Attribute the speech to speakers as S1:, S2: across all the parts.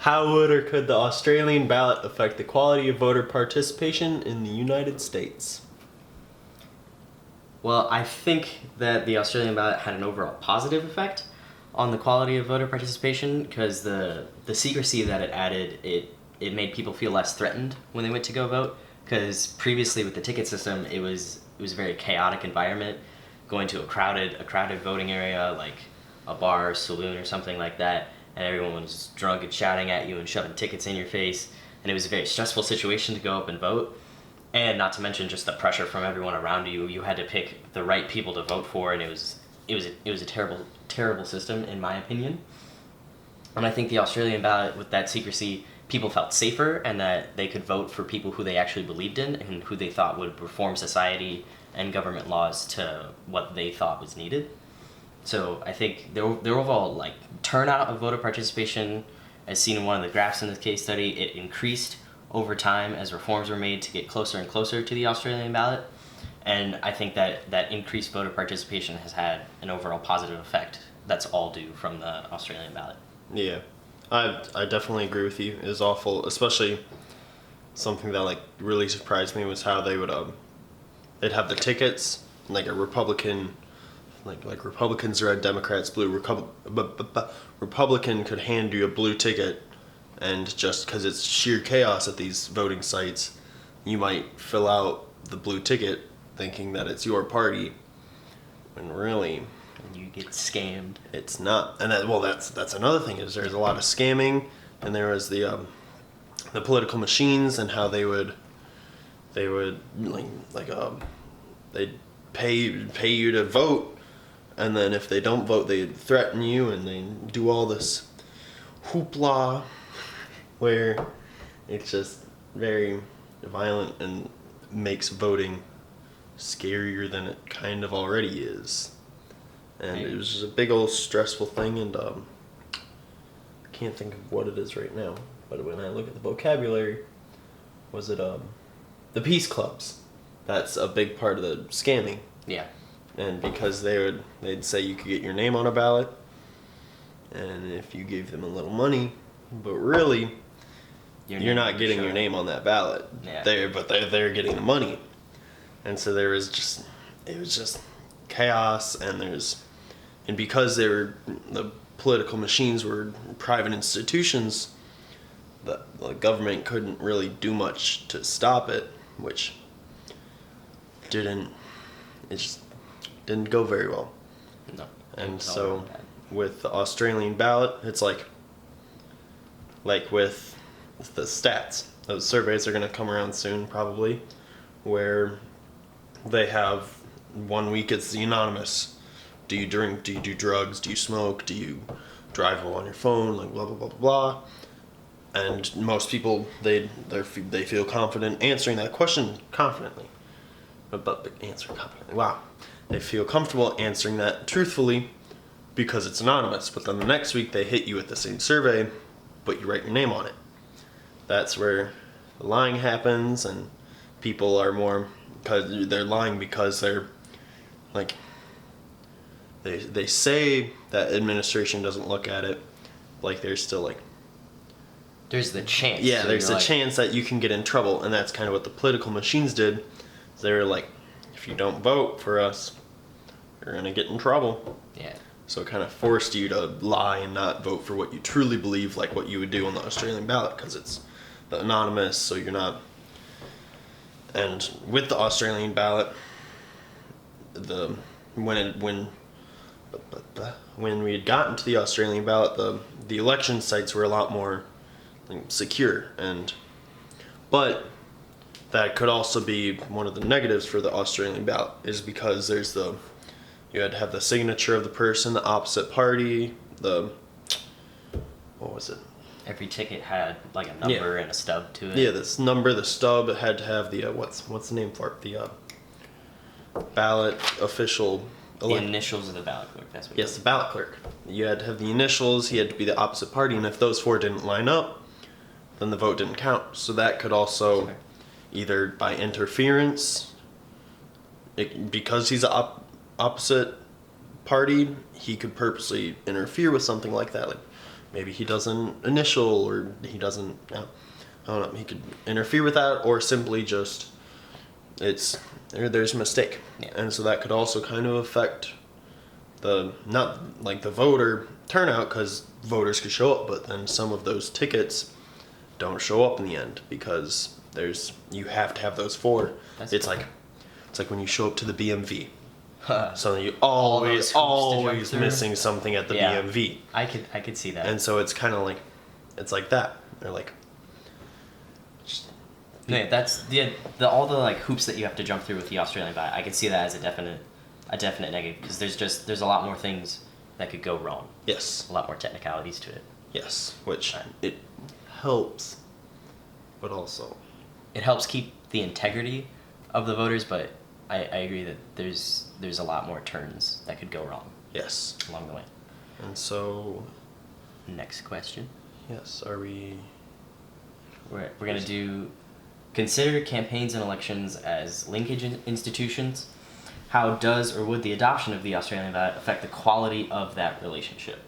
S1: How would or could the Australian ballot affect the quality of voter participation in the United States?
S2: Well, I think that the Australian ballot had an overall positive effect on the quality of voter participation because the secrecy that it added, it made people feel less threatened when they went to go vote. Because previously with the ticket system, it was a very chaotic environment. Going to a crowded voting area like a bar, saloon, or something like that, and everyone was drunk and shouting at you and shoving tickets in your face, and it was a very stressful situation to go up and vote. And not to mention just the pressure from everyone around you. You had to pick the right people to vote for, and it was a terrible system in my opinion. And I think the Australian ballot, with that secrecy, people felt safer and that they could vote for people who they actually believed in and who they thought would reform society and government laws to what they thought was needed. So I think their overall turnout of voter participation, as seen in one of the graphs in this case study, it increased over time as reforms were made to get closer and closer to the Australian ballot. And I think that increased voter participation has had an overall positive effect. That's all due from the Australian ballot.
S1: Yeah, I definitely agree with you. It was awful, especially something that really surprised me was how they would they'd have the tickets, like a Republican, like Republicans red, Democrats blue. Republican could hand you a blue ticket, and just because it's sheer chaos at these voting sites, you might fill out the blue ticket thinking that it's your party, when really
S2: And you get scammed.
S1: it's not. And that's another thing, is there's a lot of scamming, and there was the political machines and how they'd pay you to vote, and then if they don't vote, they threaten you, and they do all this hoopla where it's just very violent and makes voting scarier than it kind of already is. And it was just a big old stressful thing, and I can't think of what it is right now, but when I look at the vocabulary, was it the peace clubs? That's a big part of the scamming.
S2: Yeah.
S1: And because they'd say you could get your name on a ballot, and if you gave them a little money, but really you're not getting your name on that ballot.
S2: Yeah.
S1: They're getting the money. And so it was just chaos, and because the political machines were private institutions, the government couldn't really do much to stop it, which just didn't go very well.
S2: No.
S1: And so with the Australian ballot, it's like with the stats. Those surveys are going to come around soon, probably, where they have 1 week it's the anonymous. Do you drink? Do you do drugs? Do you smoke? Do you drive while on your phone? Blah blah blah blah blah. And most people they feel confident answering that question confidently. But answering confidently. Wow. They feel comfortable answering that truthfully because it's anonymous. But then the next week they hit you with the same survey, but you write your name on it. That's where the lying happens, and people are more, because they're lying because they're they say that administration doesn't look at it, there's still
S2: there's the chance.
S1: yeah,
S2: so
S1: there's
S2: you're
S1: a chance that you can get in trouble, and that's kind of what the political machines did. They were like, if you don't vote for us, you're gonna get in trouble.
S2: Yeah.
S1: So it kind of forced you to lie and not vote for what you truly believe, like what you would do on the Australian ballot, because it's the anonymous, so you're not. And with the Australian ballot, when we had gotten to the Australian ballot, the election sites were a lot more secure, but that could also be one of the negatives for the Australian ballot, is because you had to have the signature of the person, the opposite party, what was it?
S2: Every ticket had a number and a stub to it.
S1: Yeah, this number, the stub, it had to have the what's the name for it? The ballot official.
S2: The initials of the ballot clerk. That's what.
S1: Yes, the ballot clerk. You had to have the initials. He had to be the opposite party, and if those four didn't line up, then the vote didn't count. So that could also, either by interference, because he's the opposite party, he could purposely interfere with something like that, like maybe he doesn't initial or he doesn't. I don't know. He could interfere with that, or simply just there's a mistake,
S2: Yeah.
S1: and so that could also kind of affect the not like the voter turnout because voters could show up, but then some of those tickets don't show up in the end because you have to have those four.
S2: That's
S1: It's
S2: cool.
S1: like when you show up to the BMV. So you
S2: All those
S1: always
S2: hoops to jump through.
S1: missing something at the
S2: Yeah.
S1: BMV,
S2: I could see that.
S1: and so it's kind of like it's like that. They're like,
S2: No, yeah, that's the all the like hoops that you have to jump through with the Australian ballot. I could see that as a definite negative because there's a lot more things that could go wrong.
S1: yes,
S2: A lot more technicalities to it.
S1: yes, which
S2: Right.
S1: it helps, but also
S2: It helps keep the integrity of the voters, but I agree that there's a lot more turns that could go wrong
S1: yes,
S2: along the way.
S1: and so
S2: Next question.
S1: yes, are we?
S2: We're gonna do consider campaigns and elections as linkage institutions. How does or would the adoption of the Australian ballot affect the quality of that relationship?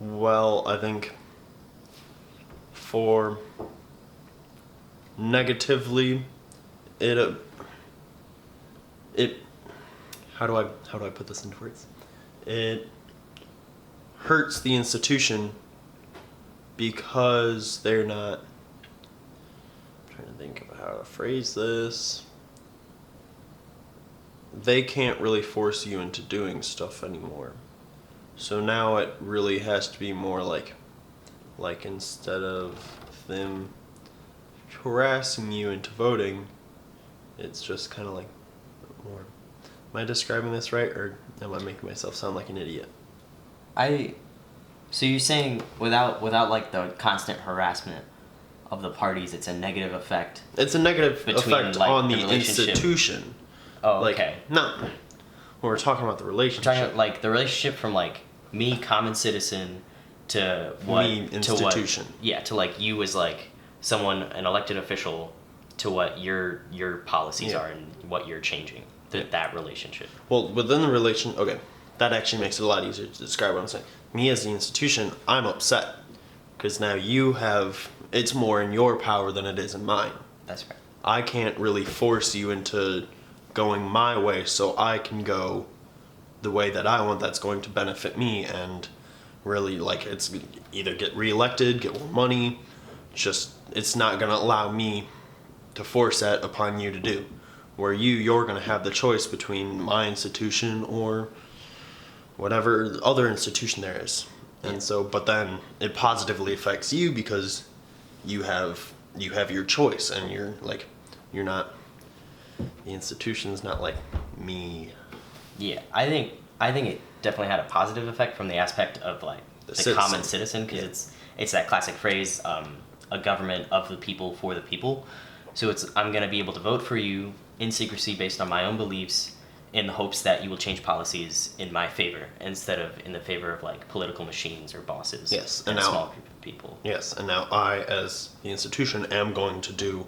S1: Well, I think for negatively, it how do I put this into words? It hurts the institution because they're not. I'm trying to think of how to phrase this. They can't really force you into doing stuff anymore. So now it really has to be more like instead of them harassing you into voting, it's just kind of like more. Am I describing this right, or am I making myself sound like an idiot?
S2: So you're saying without like the constant harassment of the parties, it's a negative effect.
S1: It's a negative
S2: Between,
S1: effect
S2: like,
S1: on
S2: the
S1: the
S2: relationship.
S1: institution.
S2: Oh,
S1: Like,
S2: okay.
S1: not when we're talking about the
S2: We're
S1: relationship.
S2: talking about like the relationship from like me, common citizen, to what
S1: Me, institution.
S2: to like you as like someone, an elected official, to what your policies
S1: Yeah.
S2: are and what you're changing. That relationship.
S1: Well, within the relation, okay, that actually makes it a lot easier to describe what I'm saying. Me as the institution, I'm upset because now it's more in your power than it is in mine.
S2: That's right.
S1: I can't really force you into going my way, so I can go the way that I want that's going to benefit me and really like it's either get reelected, get more money, it's not going to allow me to force that upon you to do. Where you're going to have the choice between my institution or whatever other institution there is. And so, but then it positively affects you because you have your choice and you're not, the institution's not like me.
S2: Yeah, I think it definitely had a positive effect from the aspect of like the
S1: citizen.
S2: common citizen because
S1: Yeah.
S2: it's that classic phrase, a government of the people for the people. So I'm gonna be able to vote for you in secrecy based on my own beliefs in the hopes that you will change policies in my favor instead of in the favor of like political machines or bosses.
S1: Yes,
S2: and
S1: and
S2: a
S1: now-
S2: small group of people.
S1: Yes, and now I, as the institution, am going to do,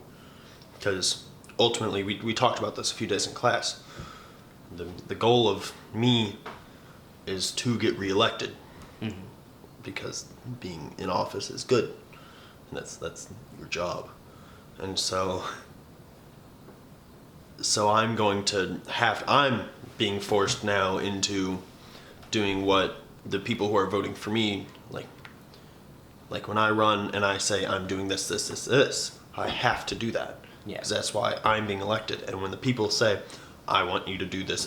S1: because ultimately we talked about this a few days in class. The goal of me is to get reelected, because being in office is good, and that's your job, and so I'm being forced now into doing what the people who are voting for me like when I run and I say I'm doing this, I have to do that.
S2: Yeah.
S1: Because that's why I'm being elected. And when the people say, I want you to do this,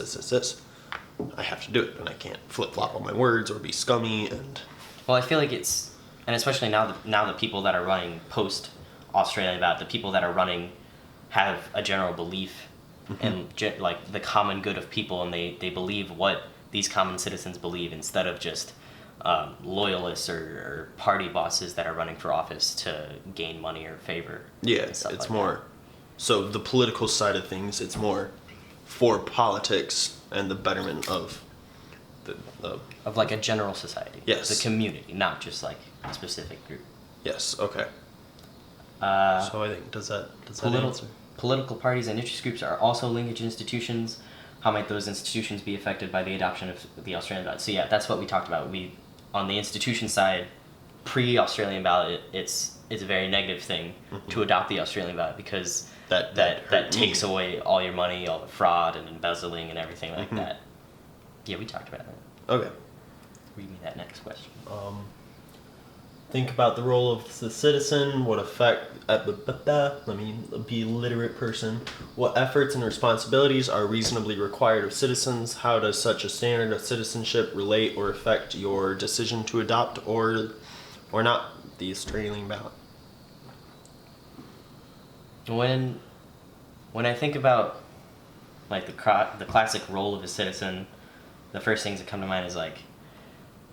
S1: I have to do it. And I can't flip-flop on my words or be scummy and...
S2: Well, I feel like it's, and especially now the people that are running post Australia ballot, the people that are running have a general belief in like the common good of people, and they believe what these common citizens believe instead of just loyalists or party bosses that are running for office to gain money or favor.
S1: Yeah,
S2: and stuff
S1: it's
S2: like
S1: more... So the political side of things, it's more for politics and the betterment of the
S2: of like a general society.
S1: Yes.
S2: The community, not just like a specific group.
S1: yes, okay.
S2: Uh,
S1: So I think does that answer?
S2: Political parties and interest groups are also linkage institutions. How might those institutions be affected by the adoption of the Australian ballot? So yeah, that's what we talked about. on the institution side, pre-Australian ballot, it's a very negative thing to adopt the Australian ballot because
S1: That
S2: that takes away all your money, all the fraud and embezzling and everything like that. Yeah, we talked about that.
S1: Okay.
S2: Read me that next question.
S1: Think about the role of the citizen. What effect? Let me be a literate person. What efforts and responsibilities are reasonably required of citizens? How does such a standard of citizenship relate or affect your decision to adopt or not the Australian ballot?
S2: When I think about like the classic role of a citizen, the first things that come to mind is like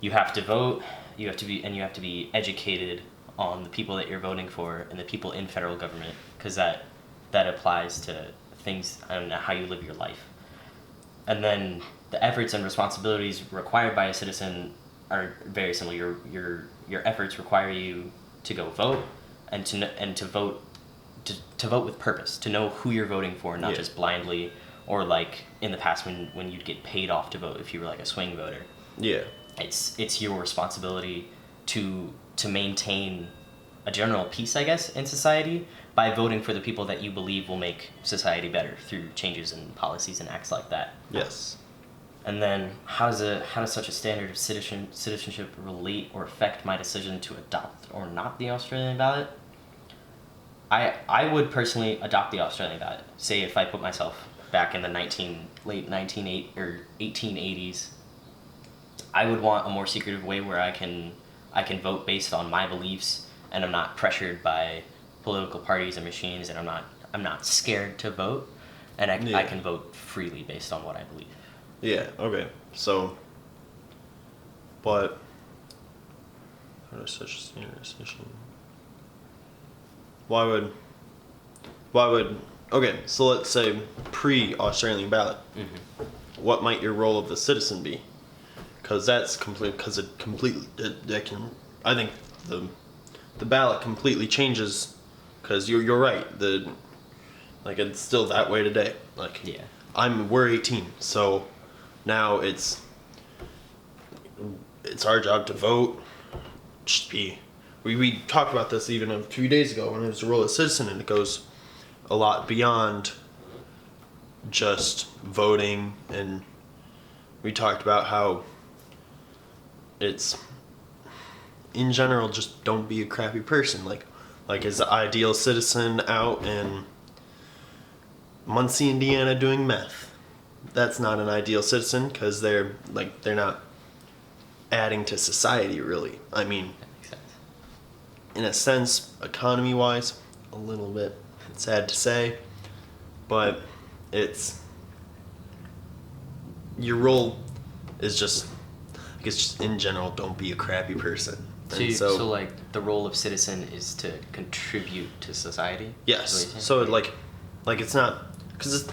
S2: you have to vote, you have to be educated on the people that you're voting for and the people in federal government because that applies to things and how you live your life. And then the efforts and responsibilities required by a citizen are very similar. Your efforts require you to go vote and to vote with purpose, to know who you're voting for, not just blindly, or like in the past when you'd get paid off to vote if you were like a swing voter.
S1: Yeah.
S2: It's your responsibility to maintain a general peace, I guess, in society by voting for the people that you believe will make society better through changes in policies and acts like that.
S1: Yes.
S2: And then how does such a standard of citizenship relate or affect my decision to adopt or not the Australian ballot? I would personally adopt the Australian ballot. Say if I put myself back in the late 1880s, I would want a more secretive way where I can vote based on my beliefs and I'm not pressured by political parties and machines and I'm not scared to vote and I can vote freely based on what I believe.
S1: Yeah, okay. So, but how does such a standard decision? Why would okay, so let's say pre-Australian ballot. What might your role of the citizen be? Because I think the ballot completely changes because you're right. It's still that way today. We're 18, so now it's our job to vote. We talked about this even a few days ago when it was the role of citizen, and it goes a lot beyond just voting. And we talked about how it's in general just don't be a crappy person. Like is the ideal citizen out in Muncie, Indiana doing meth? That's not an ideal citizen because they're not adding to society really. I mean,
S2: That makes sense.
S1: in a sense, economy wise, a little bit sad to say, but it's your role is just, I guess, just in general, don't be a crappy person.
S2: So like the role of citizen is to contribute to society?
S1: Yes. So like it's not, because it's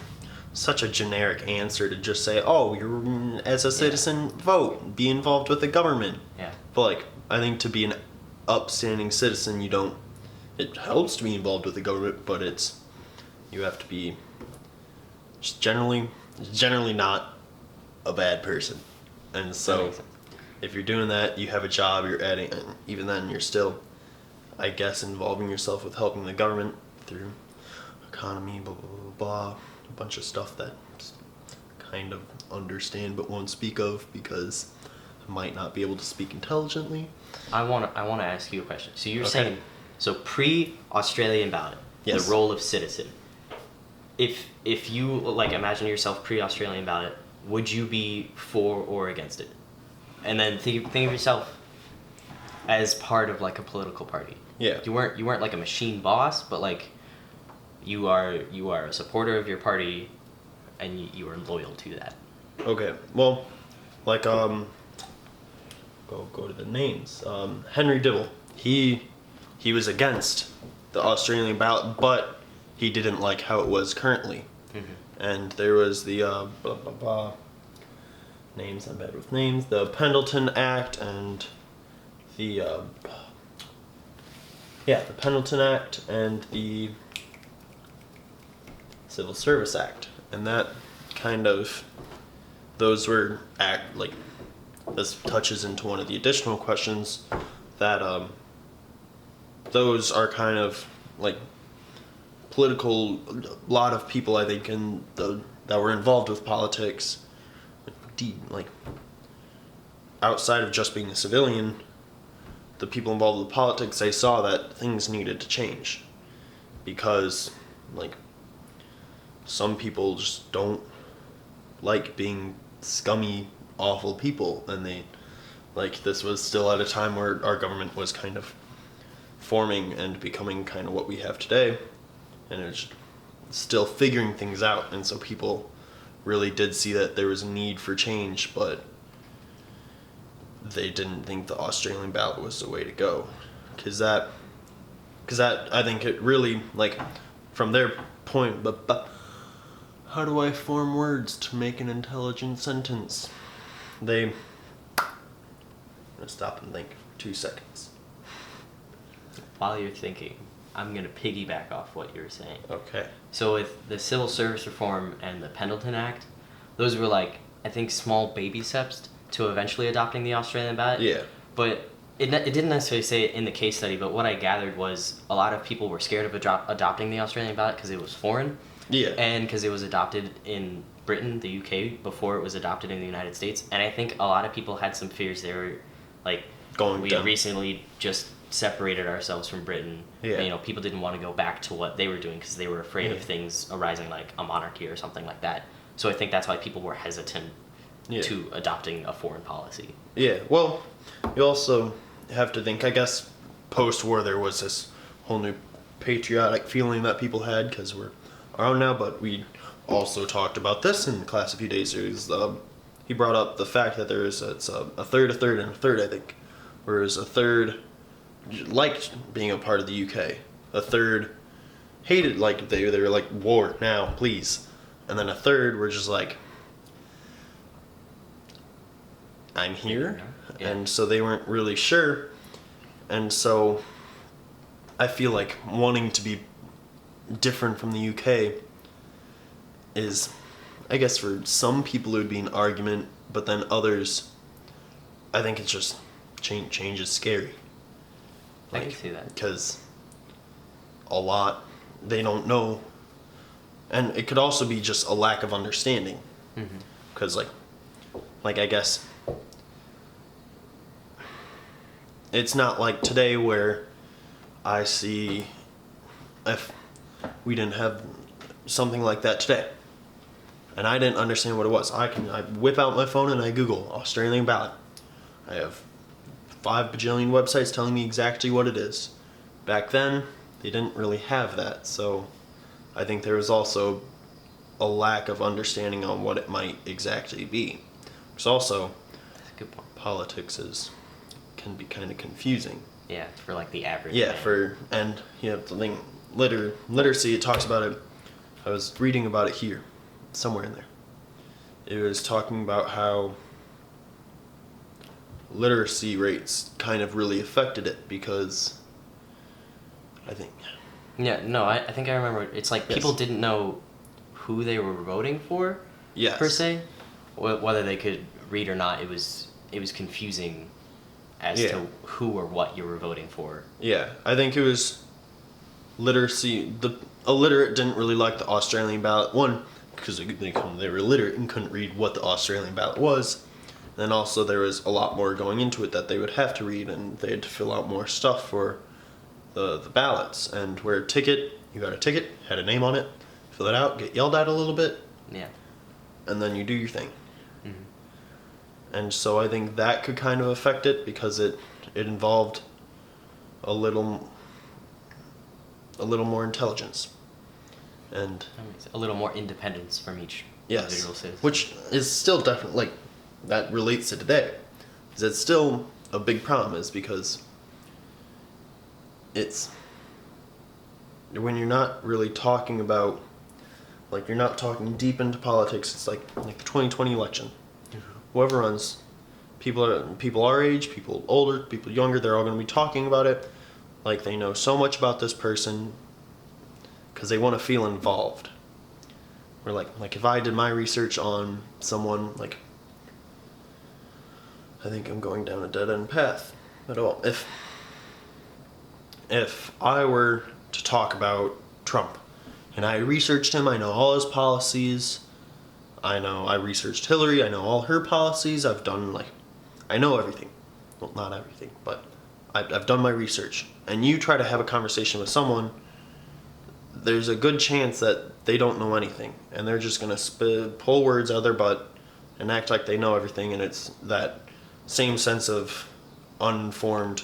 S1: such a generic answer to just say, oh, you're as a citizen, vote, be involved with the government.
S2: Yeah.
S1: But I think to be an upstanding citizen, it helps to be involved with the government, but you have to be just generally not a bad person. And so if you're doing that, you have a job, you're adding, and even then you're still, I guess, involving yourself with helping the government through economy, blah, blah, blah, blah, a bunch of stuff that kind of understand but won't speak of because I might not be able to speak intelligently.
S2: I want to ask you a question. So you're saying, so pre-Australian ballot,
S1: Yes.
S2: the role of citizen. If you imagine yourself pre-Australian ballot, would you be for or against it? And then think of yourself as part of a political party.
S1: Yeah.
S2: You weren't like a machine boss, but you are a supporter of your party, and you are loyal to that.
S1: Okay. Well, go to the names. Henry Dibble. He was against the Australian ballot, but he didn't like how it was currently. And there was the names. I'm bad with names. The Pendleton Act and the Pendleton Act and the Civil Service Act, and that kind of those were this touches into one of the additional questions that those are kind of like political. A lot of people, I think, that were involved with politics, like outside of just being a civilian, the people involved with politics, they saw that things needed to change because, like, some people just don't like being scummy, awful people, and this was still at a time where our government was kind of forming and becoming kind of what we have today, and it was still figuring things out, and so people really did see that there was a need for change, but they didn't think the Australian ballot was the way to go, because that I think it really, like, from their point, but how do I form words to make an intelligent sentence? I'm gonna stop and think for 2 seconds.
S2: While you're thinking, I'm going to piggyback off what you were saying.
S1: Okay.
S2: So with the Civil Service Reform and the Pendleton Act, those were like, I think, small baby steps to eventually adopting the Australian ballot.
S1: Yeah.
S2: But it didn't necessarily say it in the case study, but what I gathered was a lot of people were scared of adopting the Australian ballot because it was foreign.
S1: Yeah.
S2: And because it was adopted in Britain, the UK, before it was adopted in the United States. And I think a lot of people had some fears. They were like, we recently just separated ourselves from Britain.
S1: Yeah.
S2: And, people didn't want to go back to what they were doing because they were afraid of things arising like a monarchy or something like that. So I think that's why people were hesitant to adopting a foreign policy.
S1: Yeah, well, you also have to think, I guess, post-war there was this whole new patriotic feeling that people had because we're our own now, but we also talked about this in class a few days ago. He brought up the fact that it's a third, and a third, I think. Whereas a third liked being a part of the UK. A third hated, like, they were like, war, now, please. And then a third were just like, I'm here. Yeah. And so they weren't really sure. And so I feel like wanting to be different from the UK is, I guess for some people it would be an argument, but then others, I think it's just change is scary.
S2: I can see that.
S1: Because a lot, they don't know. And it could also be just a lack of understanding. Because, like I guess, it's not like today where I see, if we didn't have something like that today, and I didn't understand what it was, I whip out my phone and I Google Australian ballot. I have 5 bajillion websites telling me exactly what it is. Back then, they didn't really have that, so I think there was also a lack of understanding on what it might exactly be. There's also,
S2: that's a good point.
S1: Politics can be kind of confusing.
S2: Yeah, for like the average.
S1: Yeah,
S2: man.
S1: And you have the thing, literacy, it talks about it. I was reading about it here, somewhere in there. It was talking about how literacy rates kind of really affected it because I think.
S2: Yeah, no, I think I remember. It's like people didn't know who they were voting for, per se, whether they could read or not. It was confusing as to who or what you were voting for. Yeah,
S1: I think it was literacy. The illiterate didn't really like the Australian ballot. One, because they were illiterate and couldn't read what the Australian ballot was. Then also there was a lot more going into it that they would have to read, and they had to fill out more stuff for the ballots. And where a ticket, you got a ticket, had a name on it, fill it out, get yelled at a little bit, and then you do your thing. And so I think that could kind of affect it because it involved a little more intelligence and
S2: a little more independence from each individual citizen.
S1: Which is still definitely that relates to today. It's still a big problem is because it's when you're not really talking about, like, you're not talking deep into politics. It's like the 2020 election. Whoever runs, people our age, people older, people younger, they're all going to be talking about it like they know so much about this person because they want to feel involved. Or like if I did my research on someone, like I think I'm going down a dead end path. But if I were to talk about Trump, and I researched him, I know all his policies. I researched Hillary, I know all her policies. I know everything. Well, not everything, but I've done my research. And you try to have a conversation with someone, there's a good chance that they don't know anything. And they're just going to pull words out of their butt and act like they know everything. And it's that same sense of unformed.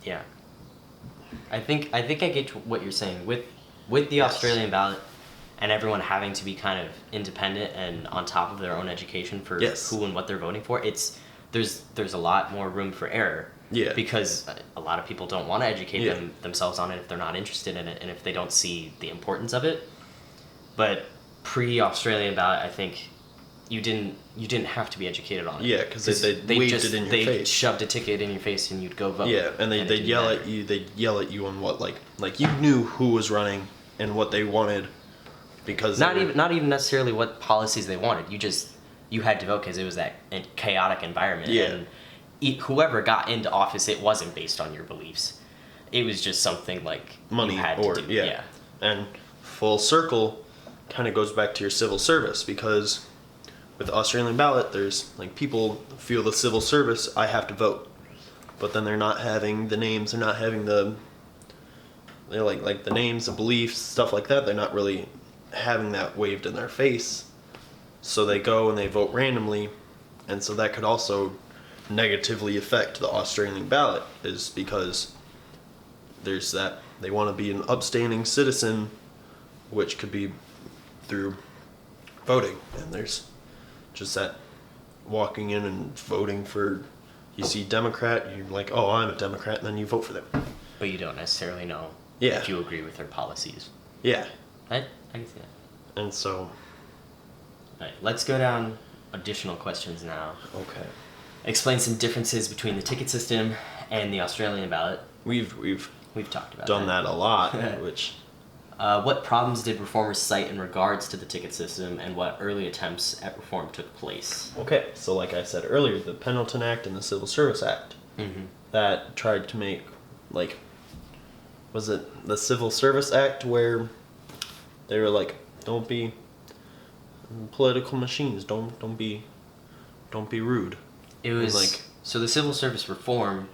S2: Yeah. I think I get what you're saying. With the
S1: Yes.
S2: Australian ballot and everyone having to be kind of independent and on top of their own education for
S1: Yes.
S2: who and what they're voting for, there's a lot more room for error.
S1: Yeah.
S2: Because a lot of people don't want to educate
S1: Yeah.
S2: themselves on it if they're not interested in it and if they don't see the importance of it. But pre-Australian ballot, I think you didn't have to be educated on it.
S1: Yeah, because they waved it in your
S2: they
S1: face.
S2: shoved a ticket in your face and you'd go vote.
S1: Yeah, and they'd
S2: didn't
S1: yell
S2: matter.
S1: at you. They'd yell at you on what like you knew who was running and what they wanted, because
S2: Not even necessarily what policies they wanted. You had to vote because it was that chaotic environment.
S1: Yeah.
S2: And whoever got into office, it wasn't based on your beliefs. It was just something like
S1: money
S2: you had
S1: or
S2: to do.
S1: yeah. And full circle kind of goes back to your civil service, because with the Australian ballot, there's like people feel the civil service, I have to vote, but then they're not having the names, they're not having they're like the names, the beliefs, stuff like that. They're not really having that waved in their face, so they go and they vote randomly, and so that could also negatively affect the Australian ballot, is because there's that they want to be an upstanding citizen, which could be through voting, and there's just that walking in and voting for, you see Democrat, you're like, oh, I'm a Democrat, and then you vote for them.
S2: But you don't necessarily know
S1: Yeah.
S2: if you agree with their policies.
S1: Yeah.
S2: I can see that.
S1: And so,
S2: All right, let's go down additional questions now.
S1: okay,
S2: Explain some differences between the ticket system and the Australian ballot.
S1: we've
S2: We've talked about
S1: done that a lot, which
S2: What problems did reformers cite in regards to the ticket system, and what early attempts at reform took place?
S1: okay, so like I said earlier, the Pendleton Act and the Civil Service Act
S2: Mm-hmm.
S1: that tried to make, like, was it the Civil Service Act where they were like, don't be political machines, don't be rude.
S2: It was
S1: like-
S2: so the civil service reform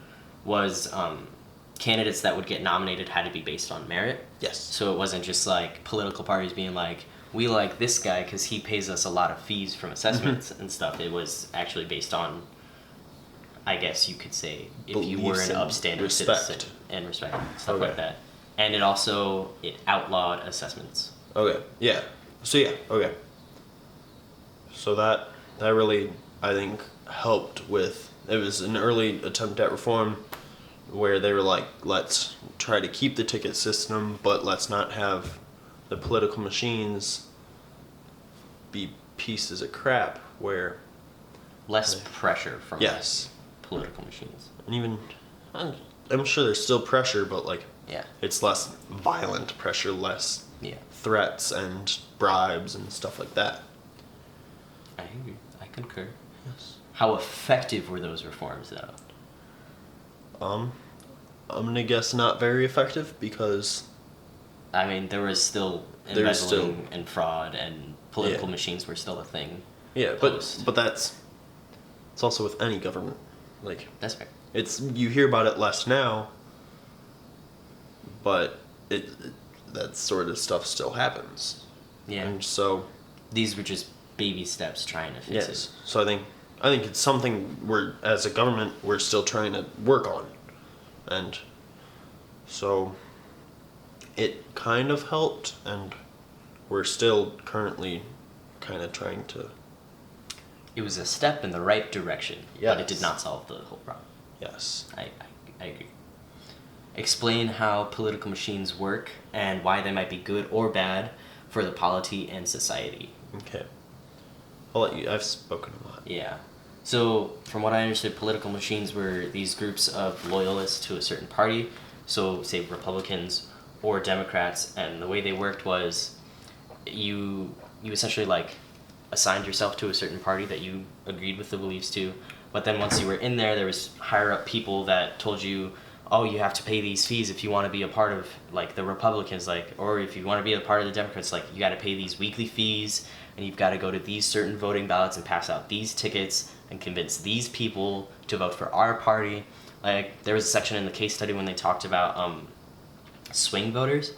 S2: was candidates that would get nominated had to be based on merit.
S1: Yes.
S2: So it wasn't just like political parties being like, we like this guy because he pays us a lot of fees from assessments and stuff. It was actually based on, I guess you could say, if you were
S1: Beliefs
S2: an
S1: and
S2: upstanding
S1: respect.
S2: citizen and respect, stuff
S1: Okay.
S2: like that. And it outlawed assessments.
S1: Okay. Yeah. So yeah. Okay. So that really, I think, helped with. It was an early attempt at reform, where they were like, let's try to keep the ticket system, but let's not have the political machines be pieces of crap. Where
S2: Less pressure from
S1: yes,
S2: political machines.
S1: and even I'm sure there's still pressure, but like
S2: Yeah.
S1: it's less violent pressure, less
S2: Yeah.
S1: threats and bribes and stuff like that.
S2: I agree. I concur.
S1: Yes.
S2: How effective were those reforms, though?
S1: I'm gonna guess not very effective, because
S2: I mean, there was still
S1: There's
S2: embezzling and fraud, and political
S1: Yeah.
S2: machines were still a thing.
S1: yeah,
S2: Post.
S1: but it's also with any government. Like,
S2: That's fair.
S1: it's, you hear about it less now, but that sort of stuff still happens.
S2: Yeah.
S1: And so
S2: These were just baby steps trying to fix
S1: yes, so I think it's something we're, as a government, we're still trying to work on, and so it kind of helped, and we're still currently kind of trying to.
S2: it. It was a step in the right direction, but it
S1: Yes.
S2: did not solve the whole problem.
S1: Yes.
S2: I agree. Explain how political machines work and why they might be good or bad for the polity and society.
S1: Okay. I'll let you. I've spoken a lot.
S2: Yeah. So, from what I understood, political machines were these groups of loyalists to a certain party, so say Republicans or Democrats, and the way they worked was you essentially like assigned yourself to a certain party that you agreed with the beliefs to, But then once you were in there was higher up people that told you, oh, you have to pay these fees if you want to be a part of like the Republicans, like, or if you want to be a part of the Democrats, like you got to pay these weekly fees and you've got to go to these certain voting ballots and pass out these tickets and convince these people to vote for our party. Like there was a section in the case study when they talked about swing voters,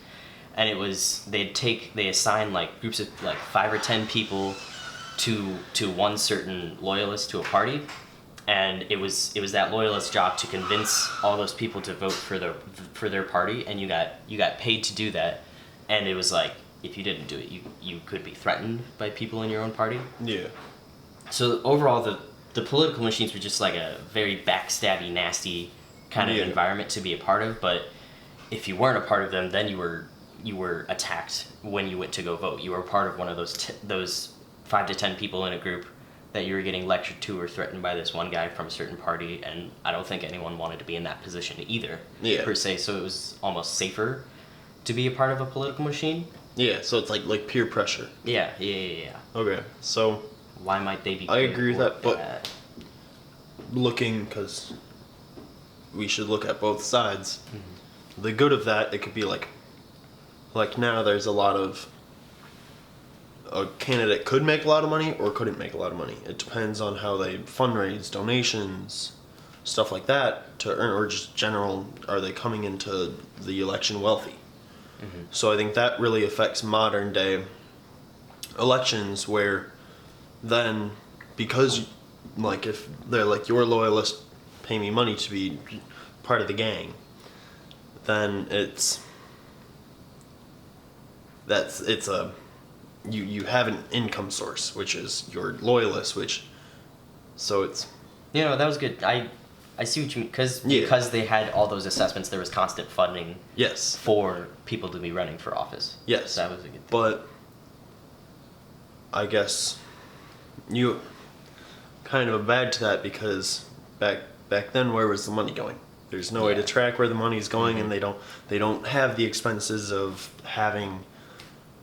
S2: and it was they assign like groups of like 5 or 10 people to one certain loyalist to a party, and it was that loyalist's job to convince all those people to vote for their party, and you got paid to do that, and it was like if you didn't do it, you could be threatened by people in your own party.
S1: Yeah.
S2: So overall, the political machines were just like a very backstabby, nasty kind of environment to be a part of. But if you weren't a part of them, then you were attacked when you went to go vote. You were part of one of those 5 to 10 people in a group that you were getting lectured to or threatened by this one guy from a certain party, and I don't think anyone wanted to be in that position either, per se. So it was almost safer to be a part of a political machine.
S1: Yeah, so it's like peer pressure.
S2: Yeah.
S1: Okay, so
S2: why might they be?
S1: I agree with that, but looking, because we should look at both sides. Mm-hmm. The good of that, it could be like now there's a lot of a candidate could make a lot of money or couldn't make a lot of money. It depends on how they fundraise, donations, stuff like that to earn, or just general, are they coming into the election wealthy? Mm-hmm. So I think that really affects modern day elections, where then, because like if they're like your loyalist pay me money to be part of the gang, then it's a you have an income source, which is your loyalists, so it's
S2: that was good. I see what you mean, because they had all those assessments, there was constant funding.
S1: Yes.
S2: For people to be running for office.
S1: Yes.
S2: So that was a good thing.
S1: But I guess you kind of bad to that, because back then, where was the money going? There's no way to track where the money's going, mm-hmm. and they don't have the expenses of having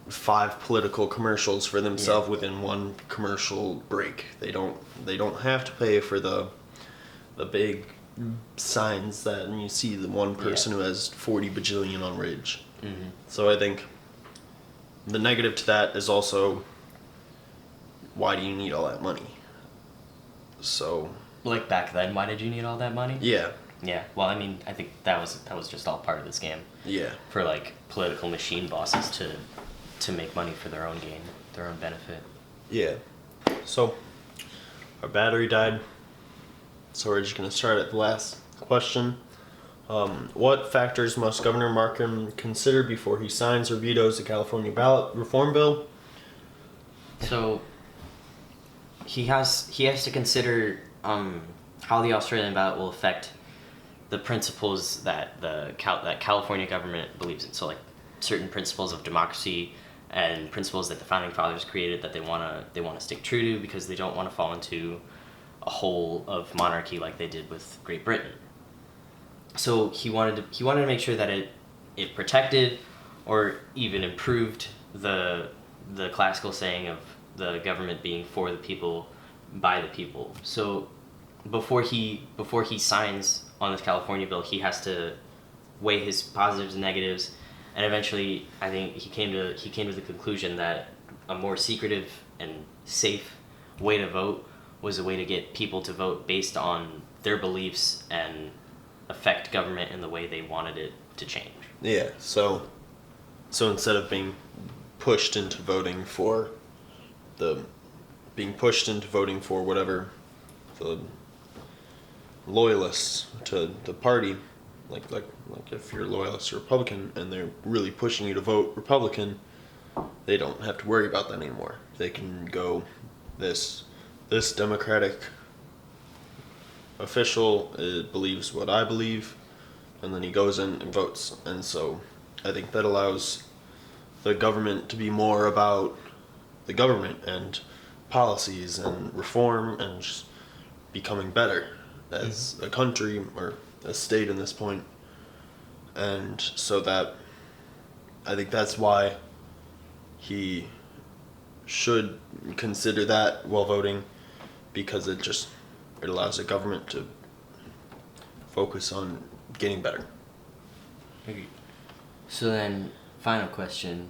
S1: 5 political commercials for themselves within one commercial break. They don't have to pay for the big signs that you see the one person who has 40 bajillion on Ridge. Mm-hmm. So I think the negative to that is also, why do you need all that money? So
S2: like back then, why did you need all that money?
S1: Yeah.
S2: Yeah. Well, I mean, I think that was just all part of the scam.
S1: Yeah.
S2: For like political machine bosses to make money for their own gain, their own benefit.
S1: Yeah. So our battery died. So we're just going to start at the last question. What factors must Governor Markham consider before he signs or vetoes the California ballot reform bill?
S2: So he has to consider how the Australian ballot will affect the principles that that California government believes in. So like certain principles of democracy and principles that the founding fathers created that they want to stick true to, because they don't want to fall into a hole of monarchy like they did with Great Britain. So he wanted to make sure that it protected or even improved the classical saying of the government being for the people, by the people. So before he signs on this California bill, he has to weigh his positives and negatives, and eventually I think he came to the conclusion that a more secretive and safe way to vote was a way to get people to vote based on their beliefs and affect government in the way they wanted it to change.
S1: Yeah, so instead of being pushed into voting for whatever the loyalists to the party, like if you're a loyalist or Republican and they're really pushing you to vote Republican, they don't have to worry about that anymore. They can go, this Democratic official believes what I believe, and then he goes in and votes. And so I think that allows the government to be more about the government and policies and reform and just becoming better as a country or a state in this point. And so that I think that's why he should consider that while voting, because it it allows the government to focus on getting better.
S2: So then, final question.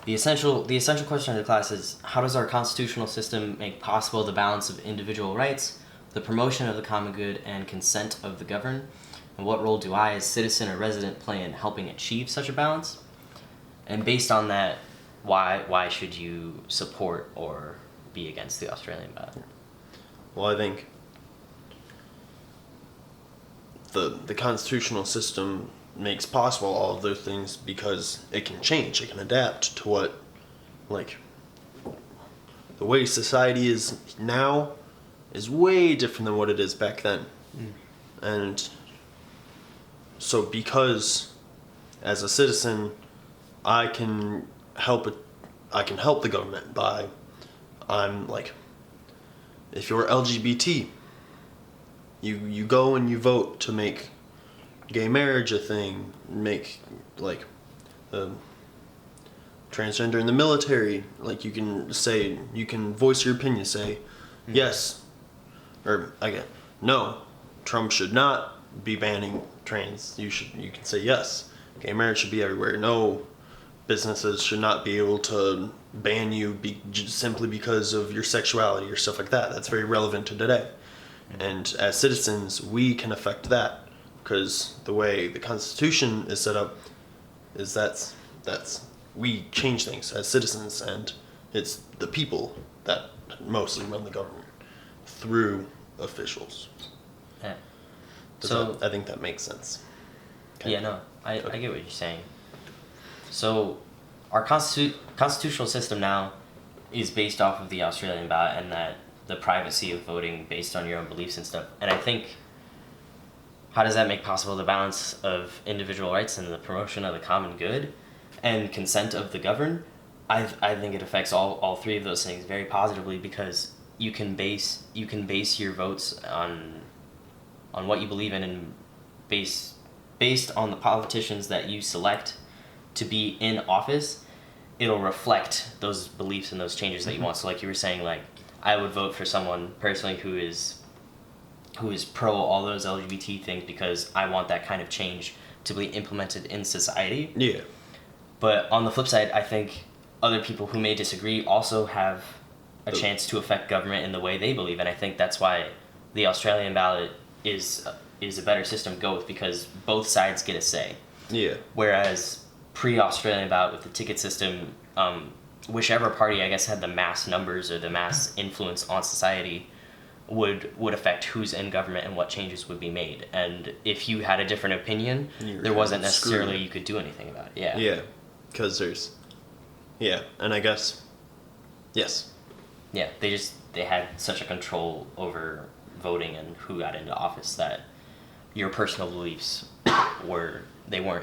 S2: The essential question of the class is, how does our constitutional system make possible the balance of individual rights, the promotion of the common good, and consent of the governed? And what role do I, as citizen or resident, play in helping achieve such a balance? And based on that, why should you support or be against the Australian ballot?
S1: Well, I think the constitutional system makes possible all of those things because it can change, it can adapt to what, like, the way society is now is way different than what it is back then. And so because as a citizen I can help the government by, I'm like, if you're LGBT, you go and you vote to make gay marriage a thing, make like transgender in the military, like you can voice your opinion, say yes, or again, no, Trump should not be banning trans. You can say yes, gay marriage should be everywhere. No, businesses should not be able to ban you simply because of your sexuality or stuff like that. That's very relevant to today. And as citizens, we can affect that because the way the Constitution is set up is that's we change things as citizens, and it's the people that mostly run the government through officials.
S2: Yeah.
S1: I think that makes sense.
S2: Yeah, no, I get what you're saying. So, our constitutional system now is based off of the Australian ballot and that the privacy of voting based on your own beliefs and stuff. And I think, how does that make possible the balance of individual rights and the promotion of the common good and consent of the governed? I think it affects all three of those things very positively because you can base your votes on what you believe in and based on the politicians that you select to be in office, it'll reflect those beliefs and those changes that you want. So like you were saying, like, I would vote for someone personally who is pro all those LGBT things because I want that kind of change to be implemented in society.
S1: Yeah.
S2: But on the flip side, I think other people who may disagree also have a chance to affect government in the way they believe, and I think that's why the Australian ballot is a better system to go with because both sides get a say.
S1: Yeah.
S2: Whereas pre-Australian ballot with the ticket system, whichever party I guess had the mass numbers or the mass influence on society would affect who's in government and what changes would be made. And if you had a different opinion, there wasn't necessarily you could do anything about it. Yeah.
S1: Yeah, because and I guess, yes.
S2: Yeah, they had such a control over voting and who got into office that your personal beliefs weren't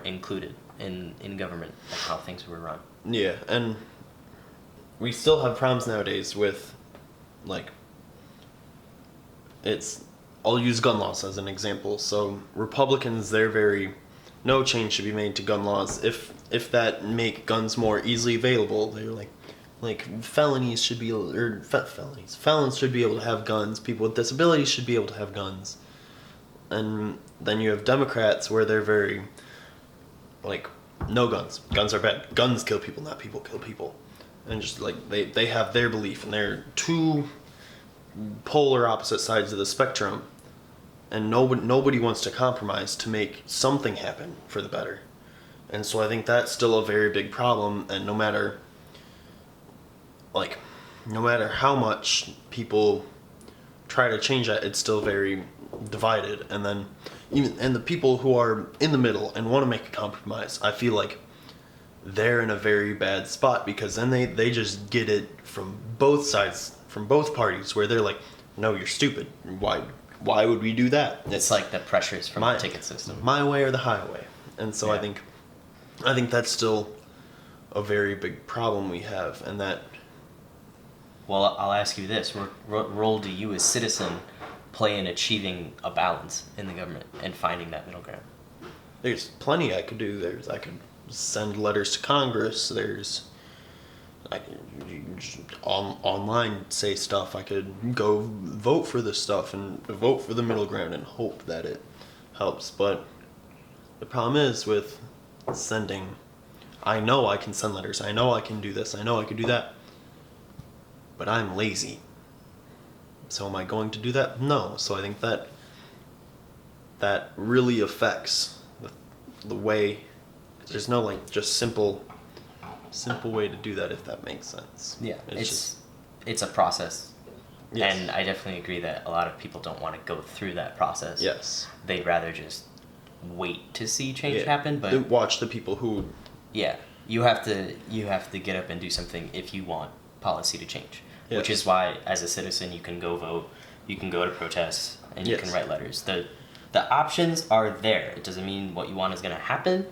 S2: included in government and how things were run.
S1: Yeah, and we still have problems nowadays with, like, I'll use gun laws as an example. So Republicans, no change should be made to gun laws if that make guns more easily available. They're like felons should be able to have guns. People with disabilities should be able to have guns. And then you have Democrats where they're very like, no guns. Guns are bad. Guns kill people, not people kill people. And just like they have their belief, and they're two polar opposite sides of the spectrum, and nobody wants to compromise to make something happen for the better. And so I think that's still a very big problem, and no matter how much people try to change that, it's still very divided. And then and the people who are in the middle and want to make a compromise, I feel like they're in a very bad spot because then they just get it from both sides, from both parties, where they're like, no, you're stupid. Why would we do that?
S2: It's like the pressures from the ticket system.
S1: My way or the highway. And so
S2: Yeah.
S1: I think that's still a very big problem we have, and that.
S2: Well, I'll ask you this: what role do you, as citizen, play in achieving a balance in the government and finding that middle ground?
S1: There's plenty I could do. I could send letters to Congress. There's I can you can just online say stuff. I could go vote for this stuff and vote for the middle ground and hope that it helps. But the problem is with sending. I know I can send letters. I know I can do this. I know I can do that. But I'm lazy. So am I going to do that? No. So I think that really affects the way. There's no like just simple way to do that, if that makes sense.
S2: Yeah, it's a process.
S1: Yes.
S2: And I definitely agree that a lot of people don't want to go through that process.
S1: Yes.
S2: They'd rather just wait to see change
S1: Yeah.
S2: happen. But
S1: watch the people who.
S2: yeah, you have to get up and do something if you want policy to change.
S1: Yes.
S2: Which is why, as a citizen, you can go vote, you can go to protests, and you
S1: Yes.
S2: can write letters. The options are there. It doesn't mean what you want is going to happen,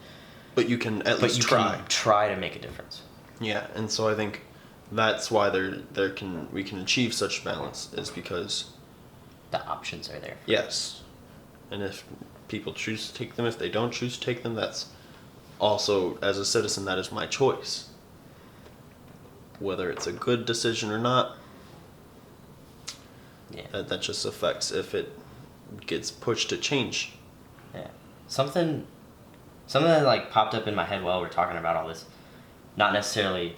S1: But you can at
S2: but
S1: least
S2: you
S1: try.
S2: can try to make a difference.
S1: Yeah, and so I think that's why we can achieve such balance, is because
S2: The options are there.
S1: yes, and if people choose to take them, if they don't choose to take them, that's also, as a citizen, that is my choice. Whether it's a good decision or not,
S2: Yeah.
S1: that just affects if it gets pushed to change.
S2: Yeah. Something that like popped up in my head while we're talking about all this, not necessarily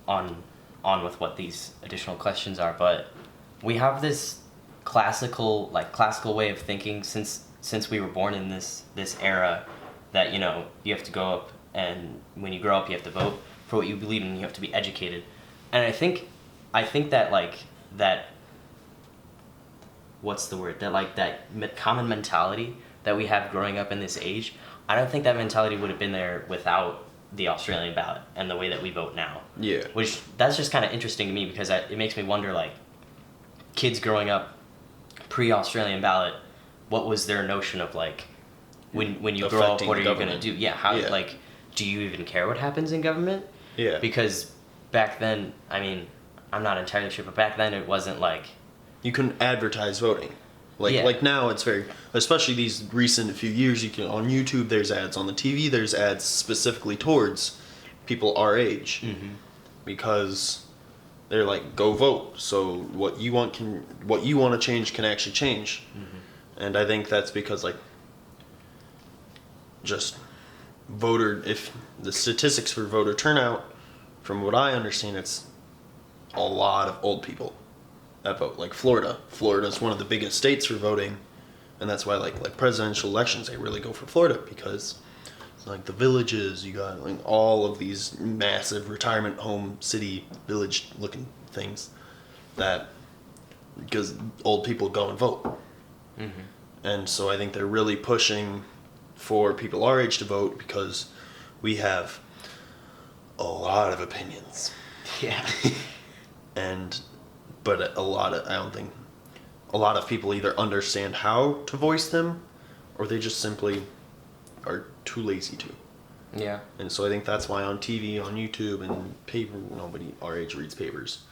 S2: on with what these additional questions are, but we have this classical way of thinking since we were born in this era, that you have to go up, and when you grow up you have to vote for what you believe in, you have to be educated. And I think that that what's the word, that common mentality that we have growing up in this age, I don't think that mentality would have been there without the Australian ballot and the way that we vote now.
S1: Yeah.
S2: Which, that's just kind of interesting to me, because it makes me wonder, like, kids growing up pre-Australian ballot, what was their notion of, like, when you grow up,
S1: Affecting
S2: what are you going to
S1: government.
S2: do? Yeah, how,
S1: Yeah.
S2: like, do you even care what happens in government?
S1: Yeah.
S2: Because back then, I mean, I'm not entirely sure, but back then it wasn't like...
S1: You can advertise voting.
S2: Yeah.
S1: Like now it's very, especially these recent few years, you can, on YouTube there's ads, on the TV there's ads specifically towards people our age.
S2: Mm-hmm.
S1: Because they're like, go vote. So what you want to change can actually change.
S2: Mm-hmm.
S1: And I think that's because, like, just if the statistics for voter turnout, from what I understand, it's a lot of old people that vote. Like Florida's one of the biggest states for voting, and that's why like presidential elections, they really go for Florida, because it's like the villages, you got like all of these massive retirement home city village looking things, that because old people go and vote.
S2: Mm-hmm.
S1: And so I think they're really pushing for people our age to vote, because we have a lot of opinions.
S2: Yeah.
S1: But I don't think a lot of people either understand how to voice them, or they just simply are too lazy to.
S2: Yeah.
S1: And so I think that's why on TV, on YouTube, and paper, nobody our age reads papers.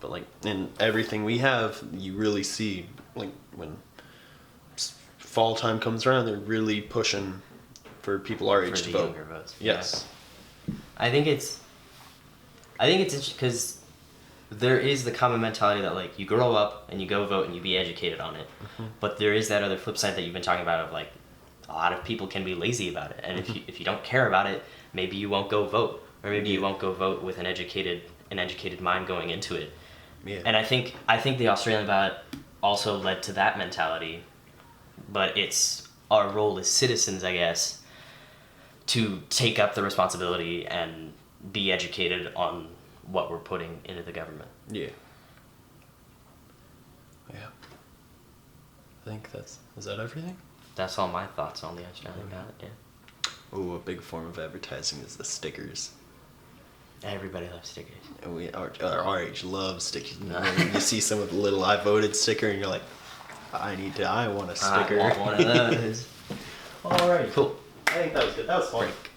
S1: But like in everything we have, you really see, like, when fall time comes around, they're really pushing for people our age to vote.
S2: Younger votes.
S1: Yes.
S2: Yeah. I think it's interesting because there is the common mentality that, like, you grow up and you go vote and you be educated on it.
S1: Mm-hmm.
S2: But there is that other flip side that you've been talking about of, like, a lot of people can be lazy about it. And if you don't care about it, maybe you won't go vote, or maybe you won't go vote with an educated mind going into it.
S1: Yeah.
S2: And I think the Australian ballot also led to that mentality, but it's our role as citizens, I guess, to take up the responsibility and be educated on what we're putting into the government.
S1: Yeah. Yeah. I think is that everything?
S2: That's all my thoughts on the Australian ballot, yeah.
S1: Oh, a big form of advertising is the stickers.
S2: Everybody loves stickers.
S1: And our age loves stickers. You see some of the little "I voted" sticker, and you're like, I want a sticker.
S2: I want one of those.
S1: All right.
S2: Cool.
S1: I think that was good. That was fun.
S2: Break.